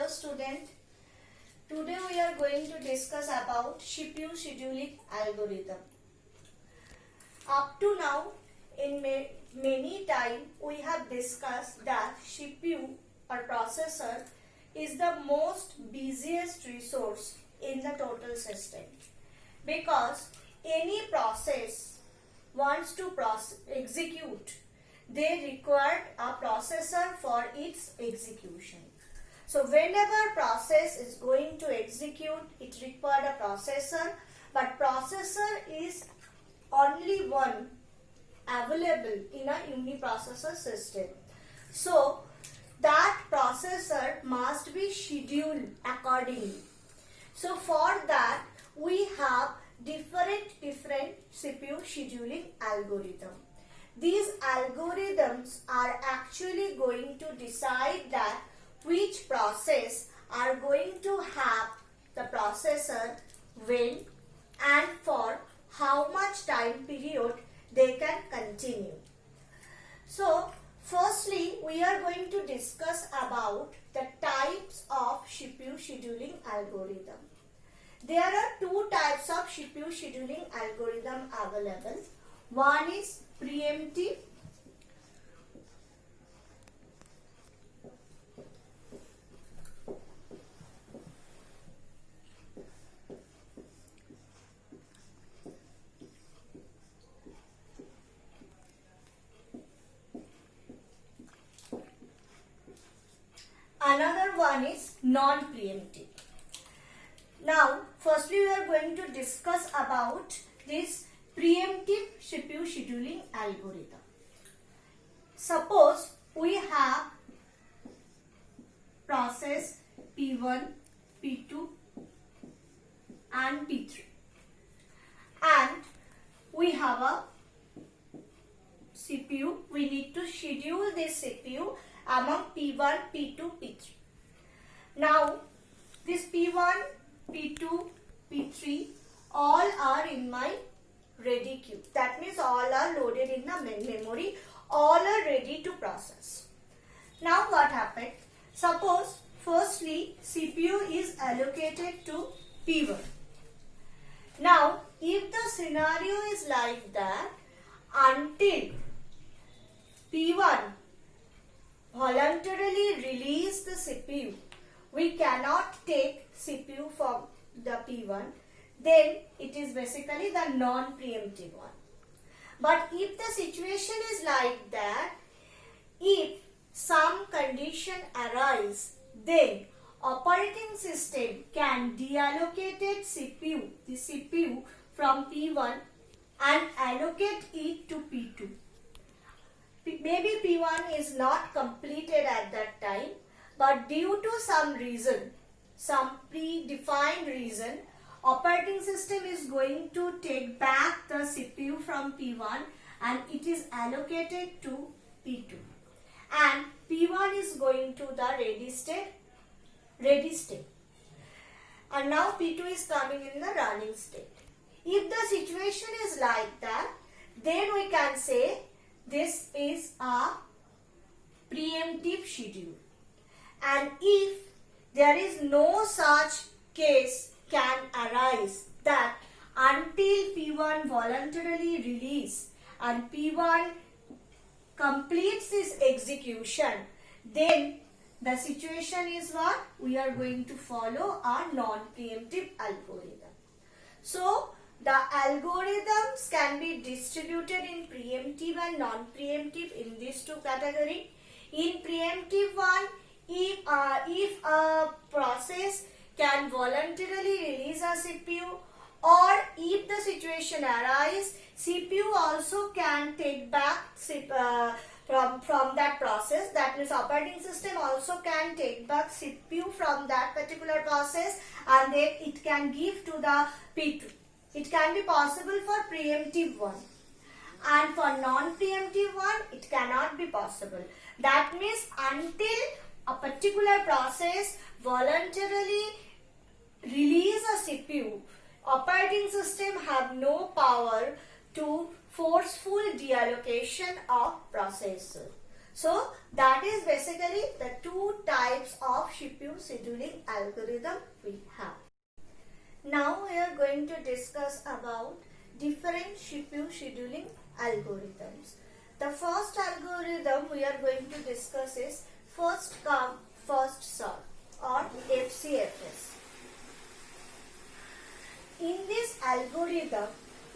student. Today we are going to discuss about CPU scheduling algorithm. Up to now, in many time we have discussed that CPU or processor is the most busiest resource in the total system, because any process wants to execute, they require a processor for its execution. So whenever process is going to execute, it requires a processor, but processor is only one available in a uniprocessor system. So that processor must be scheduled accordingly. So for that we have different CPU scheduling algorithm. These algorithms are actually going to decide that which process are going to have the processor when and for how much time period they can continue. So firstly we are going to discuss about the types of CPU scheduling algorithm. There are two types of CPU scheduling algorithm available. One is preemptive . Another one is non-preemptive. Now, firstly we are going to discuss about this preemptive CPU scheduling algorithm. Suppose we have process P1, P2 and P3, and we have a CPU. We need to schedule this CPU among P1, P2, P3. Now, this P1, P2, P3 all are in my ready queue. That means all are loaded in the memory, all are ready to process. Now what happened? Suppose firstly CPU is allocated to P1. Now if the scenario is like that, until P1 voluntarily release the CPU, we cannot take CPU from the P1, then it is basically the non-preemptive one. But if the situation is like that, if some condition arise, then operating system can deallocate the CPU from P1 and allocate it to P2. Maybe P1 is not completed at that time, but due to some reason, some predefined reason, operating system is going to take back the CPU from P1 and it is allocated to P2. And P1 is going to the ready state. And now P2 is coming in the running state. If the situation is like that, then we can say this is a preemptive schedule. And if there is no such case can arise, that until P1 voluntarily release and P1 completes this execution, then the situation is what? We are going to follow a non-preemptive algorithm. So the algorithms can be distributed in preemptive and non-preemptive in these two categories. In preemptive one, if a process can voluntarily release a CPU, or if the situation arises, CPU also can take back from that process. That means operating system also can take back CPU from that particular process and then it can give to the P2. It can be possible for preemptive one, and for non-preemptive one it cannot be possible. That means until a particular process voluntarily release a CPU, operating system have no power to forceful deallocation of processor. So that is basically the two types of CPU scheduling algorithm we have. Now we are going to discuss about different CPU scheduling algorithms. The first algorithm we are going to discuss is first come, first serve or FCFS. In this algorithm,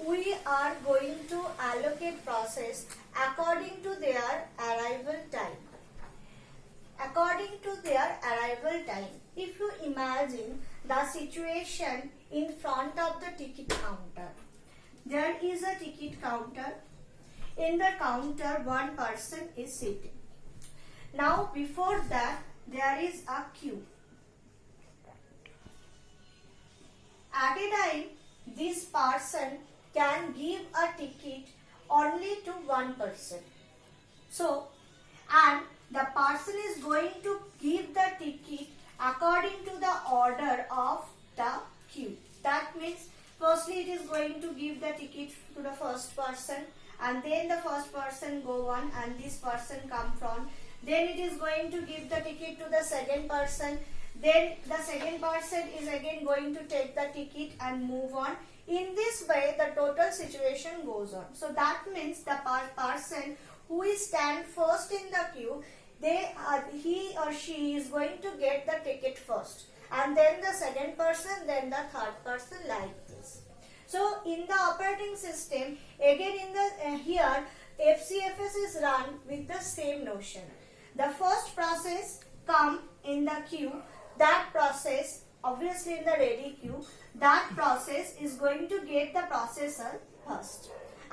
we are going to allocate process according to their arrival time. According to their arrival time, if you imagine the situation in front of the ticket counter, there is a ticket counter. In the counter, one person is sitting. Now, before that, there is a queue. At a time, this person can give a ticket only to one person. So, and the person is going to give the ticket according to the order of the queue. That means, firstly it is going to give the ticket to the first person, and then the first person go on and this person come from. Then it is going to give the ticket to the second person. Then the second person is again going to take the ticket and move on. In this way, the total situation goes on. So that means the person who is stand first in the queue, he or she is going to get the ticket first, and then the second person, then the third person, like this. So in the operating system, again in the here FCFS is run with the same notion. The first process come in the queue. That process, obviously in the ready queue, that process is going to get the processor first,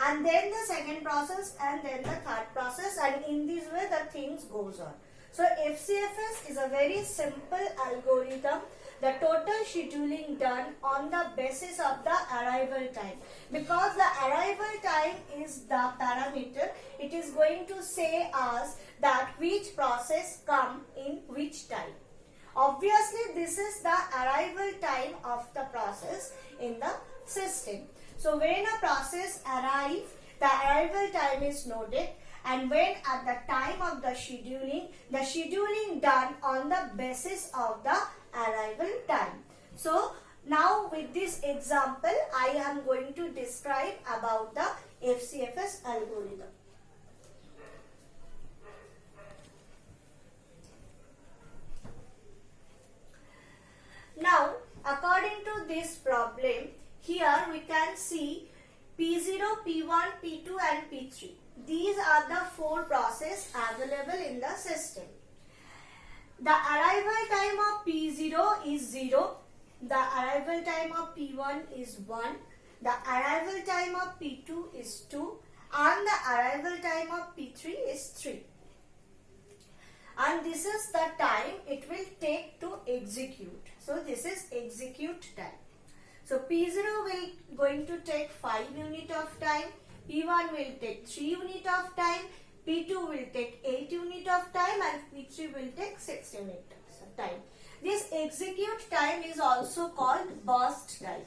and then the second process, and then the third process, and in this way the things goes on. So FCFS is a very simple algorithm. The total scheduling done on the basis of the arrival time. Because the arrival time is the parameter, it is going to say us that which process come in which time. Obviously, this is the arrival time of the process in the system. So, when a process arrives, the arrival time is noted, and when at the time of the scheduling done on the basis of the arrival time. So, now with this example, I am going to describe about the FCFS algorithm. Now, according to this problem, here we can see P0, P1, P2 and P3. These are the four processes available in the system. The arrival time of P0 is 0. The arrival time of P1 is 1. The arrival time of P2 is 2. And the arrival time of P3 is 3. And this is the time it will take to execute. So this is execute time. So P0 will going to take 5 units of time. P1 will take 3 units of time. P2 will take 8 units of time, and P3 will take 6 units of time. This execute time is also called burst time.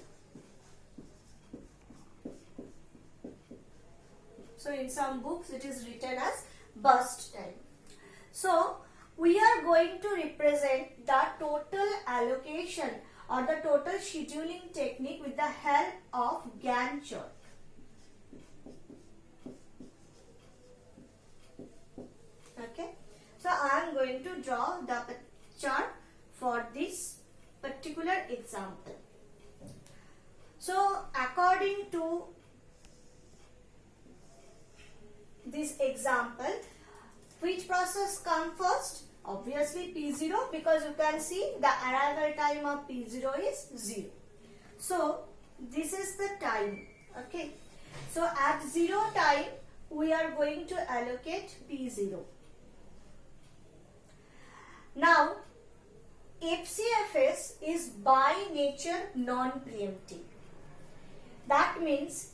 So in some books it is written as burst time. So we are going to represent the total allocation or the total scheduling technique with the help of Gantt chart. Okay. So I am going to draw the chart for this particular example. So according to this example, which process come first? Obviously P0, because you can see the arrival time of P0 is 0. So this is the time. Okay. So at 0 time we are going to allocate P0. Now FCFS is by nature non-preemptive. That means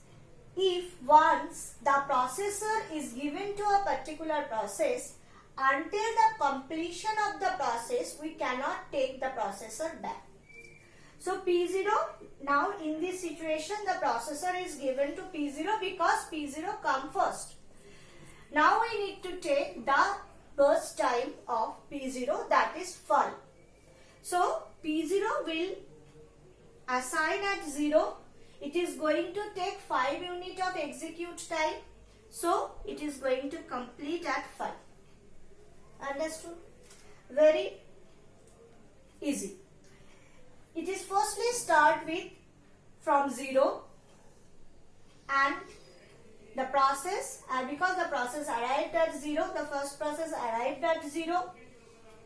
if once the processor is given to a particular process, until the completion of the process, we cannot take the processor back. So P0, now in this situation, the processor is given to P0 because P0 come first. Now we need to take the burst time of P0, that is 5. So P0 will assign at 0. It is going to take 5 units of execute time. So it is going to complete at 5. Understood? Very easy. It is firstly start with from 0 and the process, and because the process arrived at 0, the first process arrived at 0.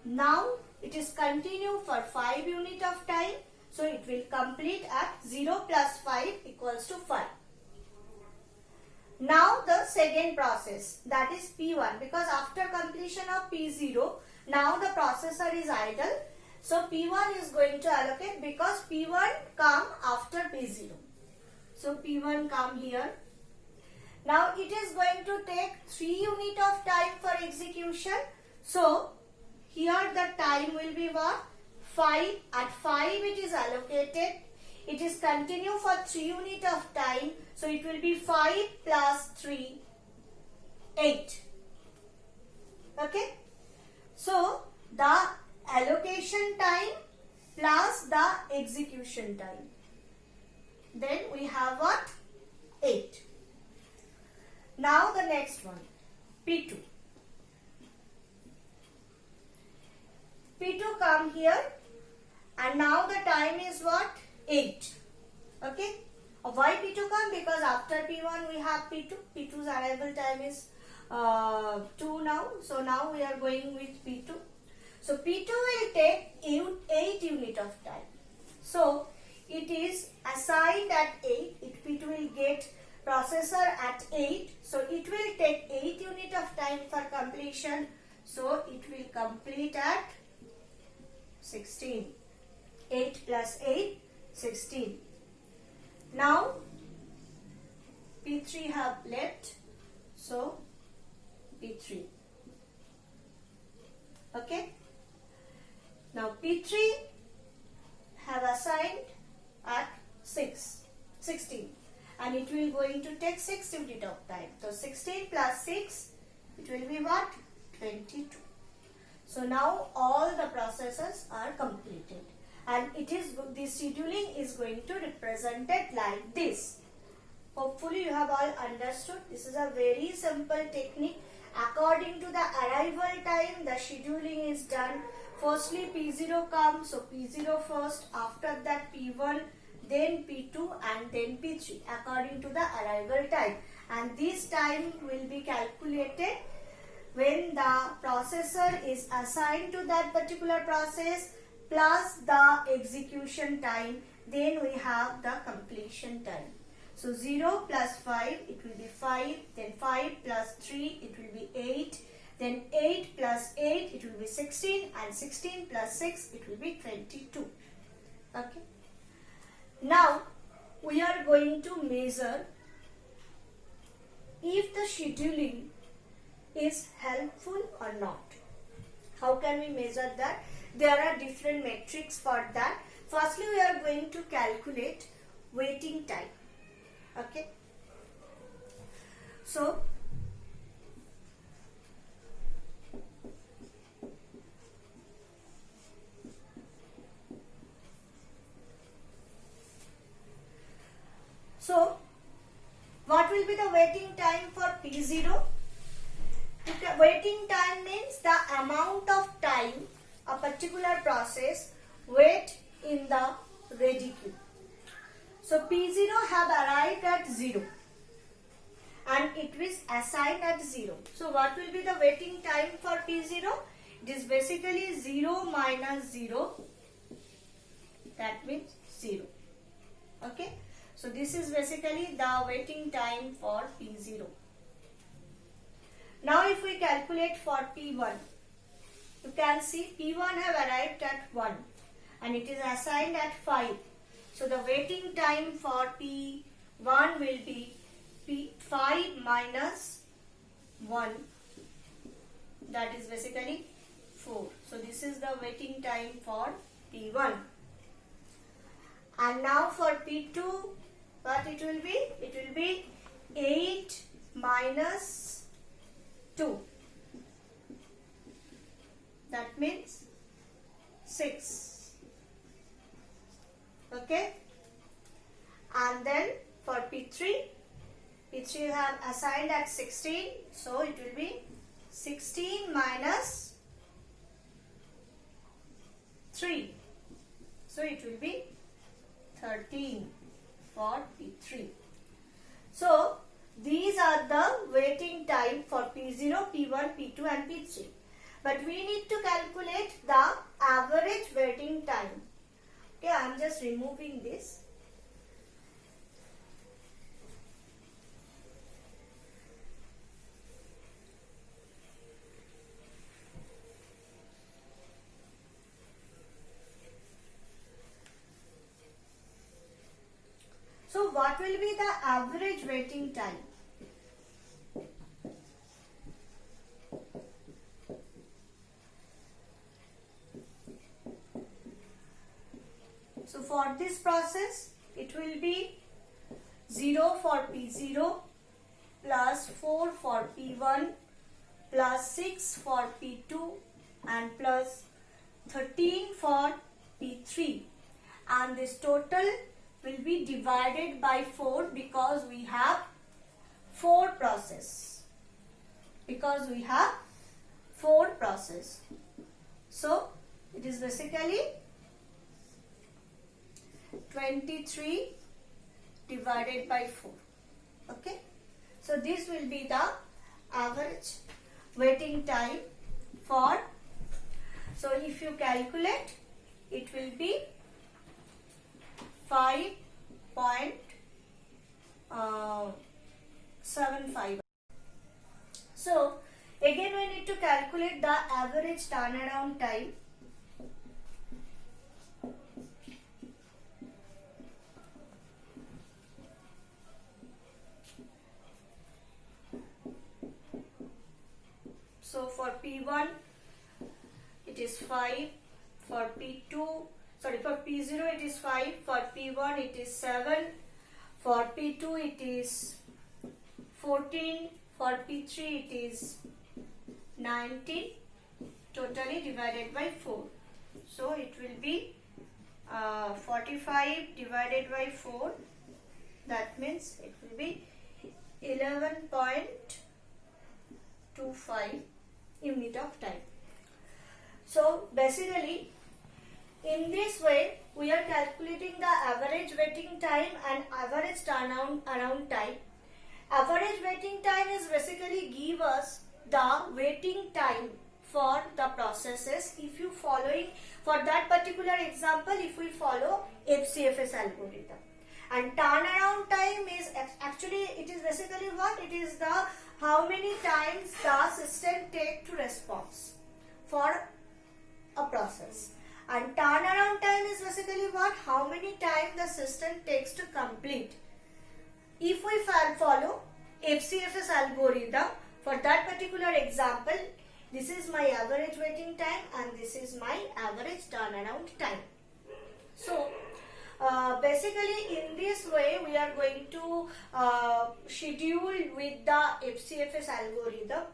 Now it is continue for 5 units of time. So it will complete at 0 plus 5 equals to 5. Now the second process, that is P1, because after completion of P0, now the processor is idle. So P1 is going to allocate because P1 come after P0. So P1 come here. Now it is going to take 3 units of time for execution. So here the time will be what? 5. At 5 it is allocated. It is continue for 3 units of time. So it will be 5 plus 3, 8. Okay. So the allocation time plus the execution time. Then we have what? 8. Now the next one, P2. P2 come here and now the time is what? 8. Okay. Why P2 come? Because after P1 we have P2. P2's arrival time is 2 now. So now we are going with P2. So P2 will take 8 units of time. So it is assigned at 8. P2 will get processor at 8. So it will take 8 units of time for completion. So it will complete at 16. 8 plus 8, 16. Now P3 have left. So P3. Okay. Now P3 have assigned at 16. And it will going to take 6 units of time. So 16 plus 6, it will be what? 22. So now all the processes are completed. And it is the scheduling is going to represent it like this. Hopefully you have all understood. This is a very simple technique. According to the arrival time, the scheduling is done. Firstly P0 comes, so P0 first, after that P1, then P2 and then P3 according to the arrival time. And this time will be calculated when the processor is assigned to that particular process plus the execution time. Then we have the completion time. So 0 plus 5, it will be 5, then 5 plus 3, it will be 8, then 8 plus 8, it will be 16, and 16 plus 6, it will be 22. Okay. Now we are going to measure if the scheduling is helpful or not. How can we measure that? There are different metrics for that. Firstly, we are going to calculate waiting time. Okay. So what will be the waiting time for P0? The waiting time means the amount of time a particular process wait in the ready queue. So P0 have arrived at 0 and it was assigned at 0. So what will be the waiting time for P0? It is basically 0 minus 0. That means 0. Okay. So this is basically the waiting time for P0. Now if we calculate for P1, you can see P1 have arrived at 1 and it is assigned at 5. So the waiting time for P1 will be P5 minus 1, that is basically 4. So this is the waiting time for P1. And now for P2, what it will be? It will be 8 minus 2. That means 6. Okay. And then for P3 you have assigned at 16. So it will be 16 minus 3. So it will be 13 for P3. So these are the waiting time for P0, P1, P2 and P3. But we need to calculate the average waiting time. Okay, I am just removing this. So what will be the average waiting time? So for this process, it will be 0 for P0 plus 4 for P1 plus 6 for P2 and plus 13 for P3, and this total will be divided by 4 because we have 4 process. So it is basically 23 divided by 4. Okay. So this will be the average waiting time for. So if you calculate, it will be 5.75. So again we need to calculate the average turnaround time. So for P1 it is 5, for P0 it is 5, for P1 it is 7, for P2 it is 14, for P3 it is 19, totally divided by 4. So it will be 45 divided by 4, that means it will be 11.25 unit of time. So basically in this way we are calculating the average waiting time and average turnaround time. Average waiting time is basically give us the waiting time for the processes if you following, for that particular example, if we follow FCFS algorithm. And turnaround time is actually, it is basically what? It is the how many times the system take to response for a process. And turnaround time is basically what? How many times the system takes to complete. If we follow FCFS algorithm, for that particular example, this is my average waiting time and this is my average turnaround time. So basically in this way we are going to schedule with the FCFS algorithm.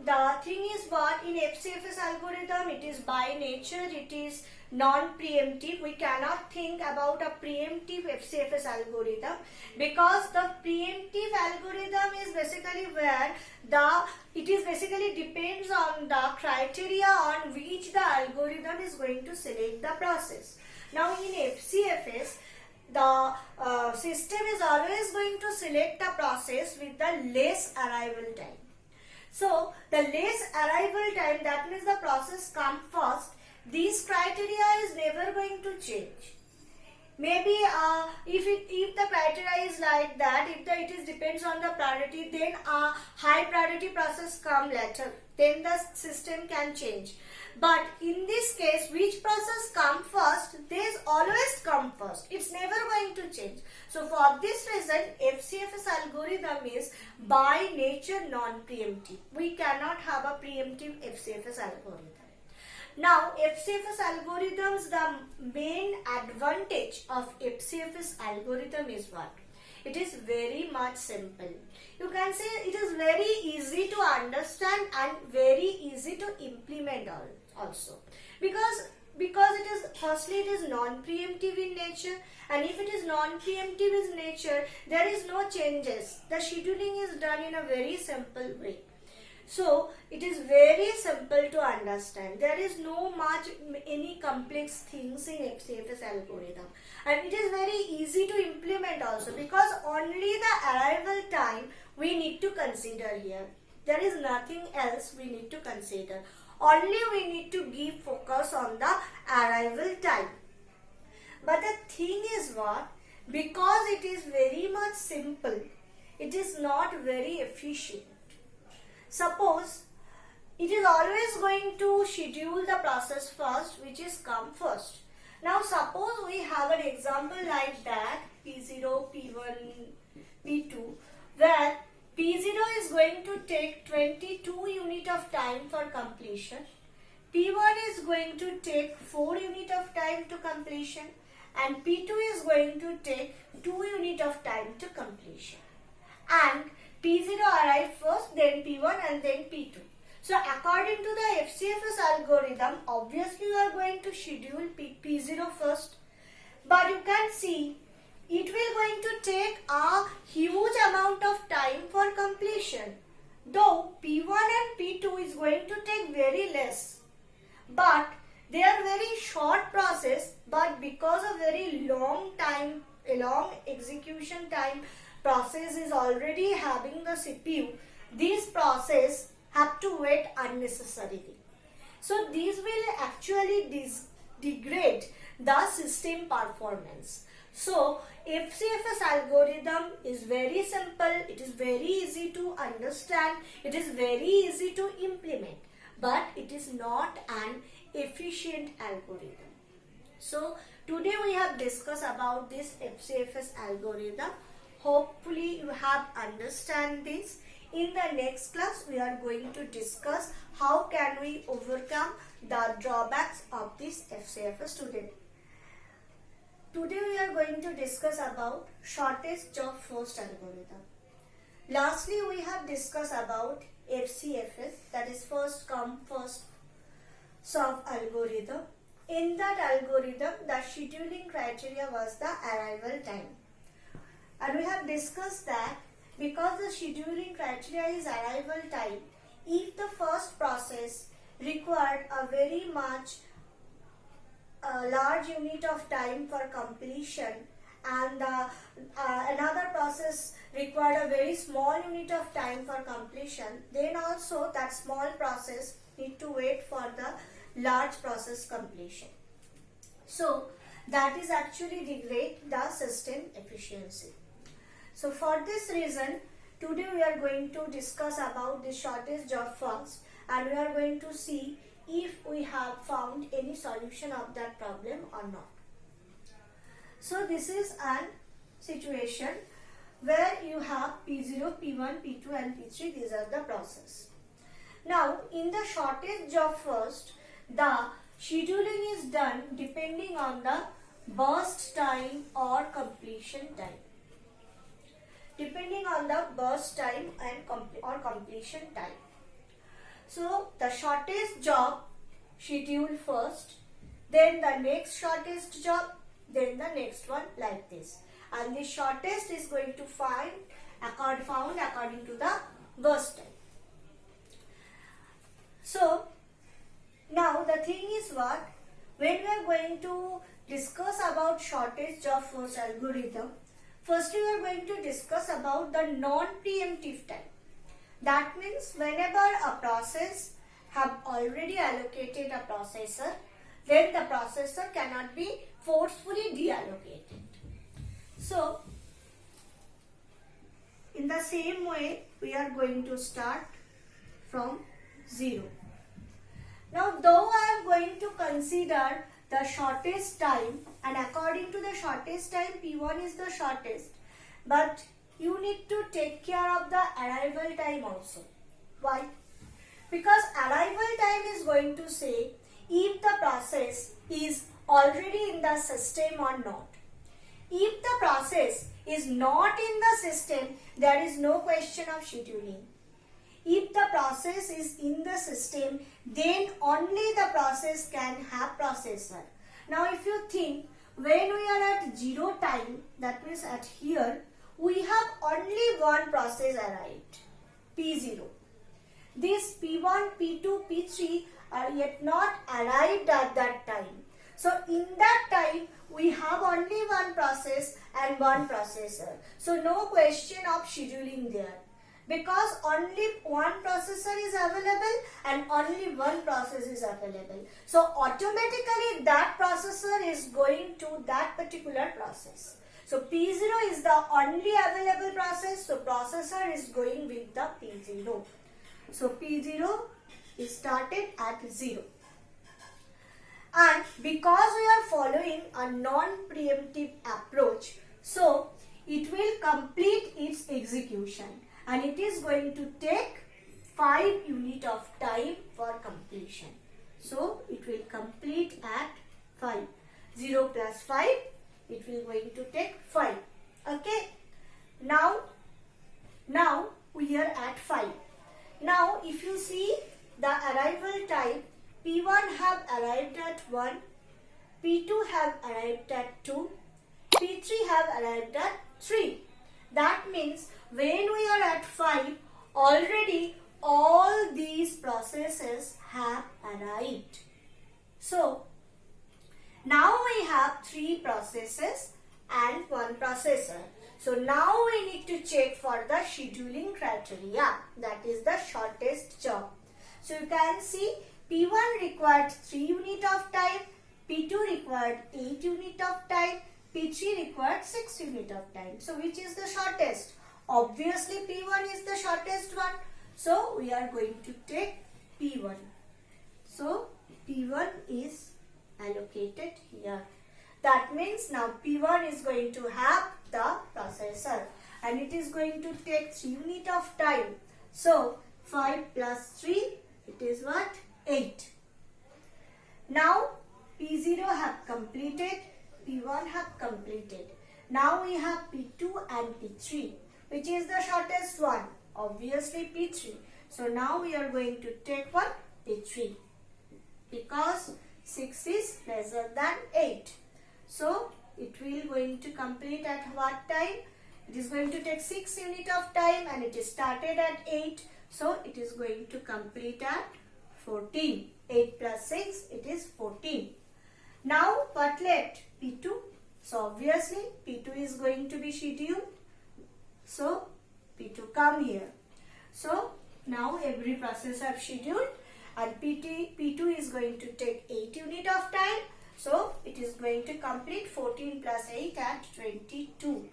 The thing is what, in FCFS algorithm it is by nature it is non-preemptive. We cannot think about a preemptive FCFS algorithm because the preemptive algorithm is basically where it is basically depends on the criteria on which the algorithm is going to select the process. Now in FCFS, the system is always going to select a process with the less arrival time. So the less arrival time, that means the process come first. This criteria is never going to change. Maybe if the criteria is like that, if it is depends on the priority, then a high priority process come later, then the system can change. But in this case, which process come first, they always come first. It's never going to change. So for this reason, FCFS algorithm is by nature non-preemptive. We cannot have a preemptive FCFS algorithm. Now, FCFS algorithms, the main advantage of FCFS algorithm is what? It is very much simple. You can say it is very easy to understand and very easy to implement also. Because it is firstly it is non-preemptive in nature, and if it is non-preemptive in nature, there is no changes. The scheduling is done in a very simple way. So it is very simple to understand. There is no much any complex things in FCFS algorithm, and it is very easy to implement also, because only the arrival time we need to consider here. There is nothing else we need to consider. Only we need to give focus on the arrival time. But the thing is what? Because it is very much simple, it is not very efficient. Suppose it is always going to schedule the process first, which is come first. Now suppose we have an example like that, P0, P1, P2, where P0 is going to take 22 units of time for completion, P1 is going to take 4 units of time to completion, and P2 is going to take 2 units of time to completion. And P0 arrive first, then P1 and then P2. So according to the FCFS algorithm, obviously you are going to schedule P0 first. But you can see it will going to take a huge amount of time for completion. Though P1 and P2 is going to take very less. But they are very short process, but because of very long time, a long execution time, process is already having the CPU, these process have to wait unnecessarily. So these will actually degrade the system performance. So FCFS algorithm is very simple, it is very easy to understand, it is very easy to implement, but it is not an efficient algorithm. So today we have discussed about this FCFS algorithm. Hopefully you have understand this. In the next class we are going to discuss how can we overcome the drawbacks of this FCFS today. Today we are going to discuss about shortest job first algorithm. Lastly we have discussed about FCFS, that is first come first serve algorithm. In that algorithm the scheduling criteria was the arrival time. And we have discussed that because the scheduling criteria is arrival time, if the first process required a very much large unit of time for completion, and another process required a very small unit of time for completion, then also that small process need to wait for the large process completion. So that is actually degrade the system efficiency. So for this reason, today we are going to discuss about the shortest job first, and we are going to see if we have found any solution of that problem or not. So this is an situation where you have P0, P1, P2 and P3, these are the process. Now in the shortest job first, the scheduling is done depending on the burst time or completion time. Depending on the burst time and completion time. So the shortest job schedule first, then the next shortest job, then the next one, like this. And the shortest is going to found according to the burst time. So now the thing is what? When we are going to discuss about shortest job first algorithm, firstly we are going to discuss about the non-preemptive time. That means whenever a process have already allocated a processor, then the processor cannot be forcefully deallocated. So in the same way we are going to start from 0. Now though I am going to consider the shortest time, and according to the shortest time P1 is the shortest, but you need to take care of the arrival time also. Why? Because arrival time is going to say if the process is already in the system or not. If the process is not in the system, there is no question of scheduling. If the process is in the system, then only the process can have processor. Now if you think, when we are at 0 time, that means at here, we have only one process arrived, P0. These P1, P2, P3 are yet not arrived at that time. So in that time, we have only one process and one processor. So no question of scheduling there, because only one processor is available and only one process is available. So automatically that processor is going to that particular process. So P0 is the only available process, so processor is going with the P0. So P0 is started at 0. And because we are following a non-preemptive approach, so it will complete its execution and it is going to take 5 units of time for completion. So it will complete at 5. 0 plus 5, it will going to take 5. Okay. Now we are at 5. Now if you see the arrival time, P1 have arrived at 1, P2 have arrived at 2, P3 have arrived at 3. That means when we are at 5, already all these processes have arrived. So now we have 3 processes and 1 processor. So now we need to check for the scheduling criteria, that is the shortest job. So you can see P1 required 3 units of time, P2 required 8 units of time, P3 required 6 units of time. So which is the shortest? Obviously P1 is the shortest one. So we are going to take P1. So P1 is allocated here. That means now P1 is going to have the processor and it is going to take 3 units of time. So 5 plus 3, it is what? 8. Now P0 have completed, P1 have completed. Now we have P2 and P3. Which is the shortest one? Obviously P3. So now we are going to take what? P3. Because 6 is lesser than 8. So it will going to complete at what time? It is going to take 6 units of time and it is started at 8. So it is going to complete at 14. 8 plus 6, it is 14. Now what left? P2. So obviously P2 is going to be scheduled. So P2 come here. So now every process have scheduled and P2 is going to take 8 units of time. So it is going to complete 14 plus 8 at 22.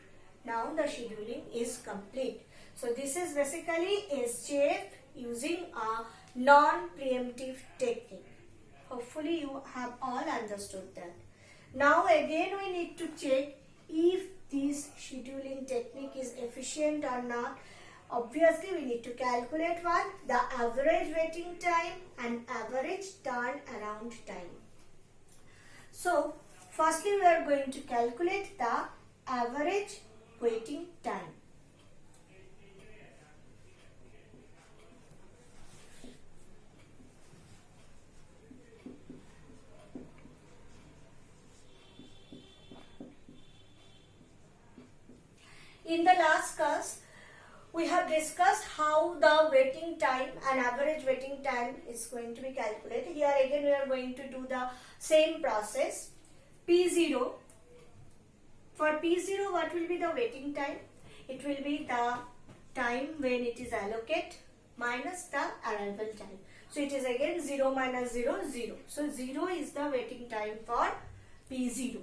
Now the scheduling is complete. So this is basically SJF using a non-preemptive technique. Hopefully you have all understood that. Now again we need to check if this scheduling technique is efficient or not. Obviously we need to calculate what? The average waiting time and average turnaround time. So firstly we are going to calculate the average waiting time. In the last class, we have discussed how the waiting time and average waiting time is going to be calculated. Here again we are going to do the same process. P0. For P0, what will be the waiting time? It will be the time when it is allocated minus the arrival time. So it is again 0 minus 0, 0. So 0 is the waiting time for P0.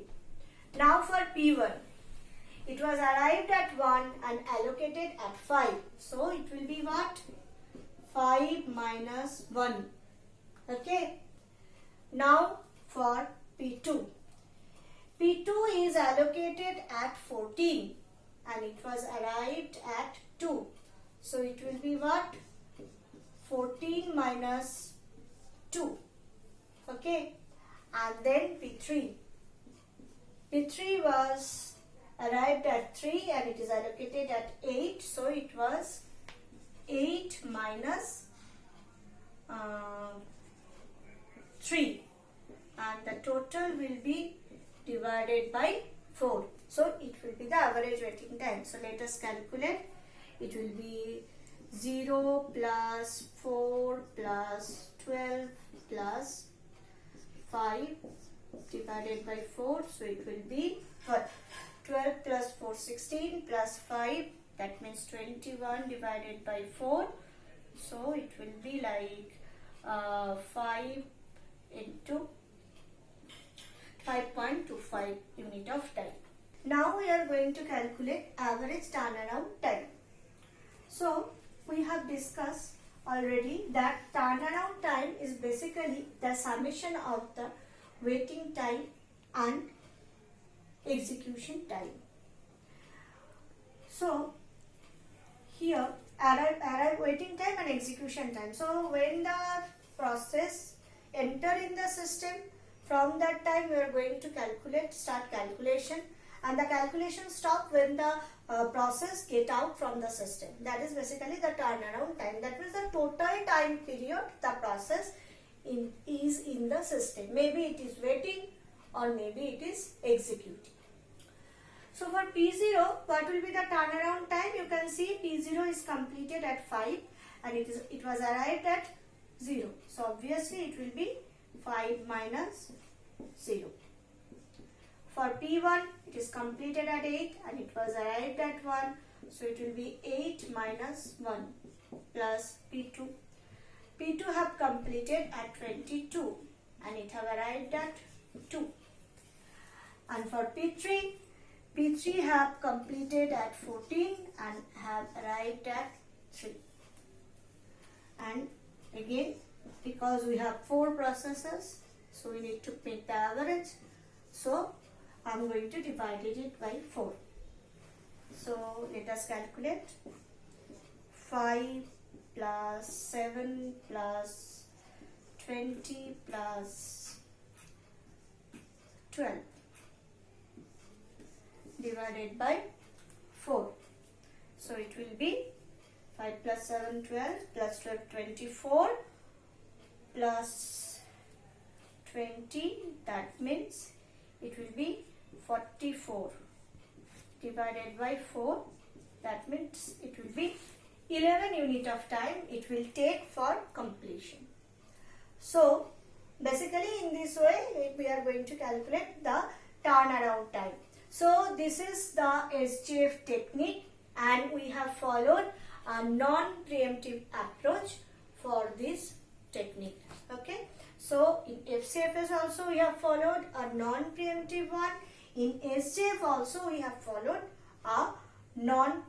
Now for P1. It was arrived at 1 and allocated at 5. So it will be what? 5 minus 1. Okay. Now for P2. P2 is allocated at 14 and it was arrived at 2. So it will be what? 14 minus 2. Okay. And then P3. P3 was arrived at 3 and it is allocated at 8. So it was 8 minus 3. and the total will be divided by 4. So it will be the average waiting time. So let us calculate. It will be 0 plus 4 plus 12 plus 5 divided by 4. So it will be what? 12 plus 4, 16 plus 5, that means 21 divided by 4. So it will be like 5 into 5.25 unit of time. Now we are going to calculate average turnaround time. So we have discussed already that turnaround time is basically the summation of the waiting time and execution time. So here waiting time and execution time. So when the process enter in the system, from that time we are going to start calculation, and the calculation stop when the process get out from the system. That is basically the turnaround time. That means the total time period the process is in the system. Maybe it is waiting or maybe it is executing. So for P0, what will be the turnaround time? You can see P0 is completed at 5 and it was arrived at 0. So obviously it will be 5 minus 0. For P1, it is completed at 8 and it was arrived at 1. So it will be 8 minus 1 plus P2. P2 have completed at 22 and it have arrived at 2. And for P3, P3 have completed at 14 and have arrived at 3. And again, because we have 4 processes, so we need to make the average. So I am going to divide it by 4. So let us calculate. 5 plus 7 plus 20 plus 12 divided by 4. So it will be 5 plus 7, 12 plus 12, 24 plus 20, that means it will be 44 divided by 4, that means it will be 11 unit of time it will take for completion. So basically in this way we are going to calculate the turnaround time. So this is the SJF technique and we have followed a non-preemptive approach for this technique. Okay. So in FCFS also we have followed a non-preemptive one. In SJF also we have followed a non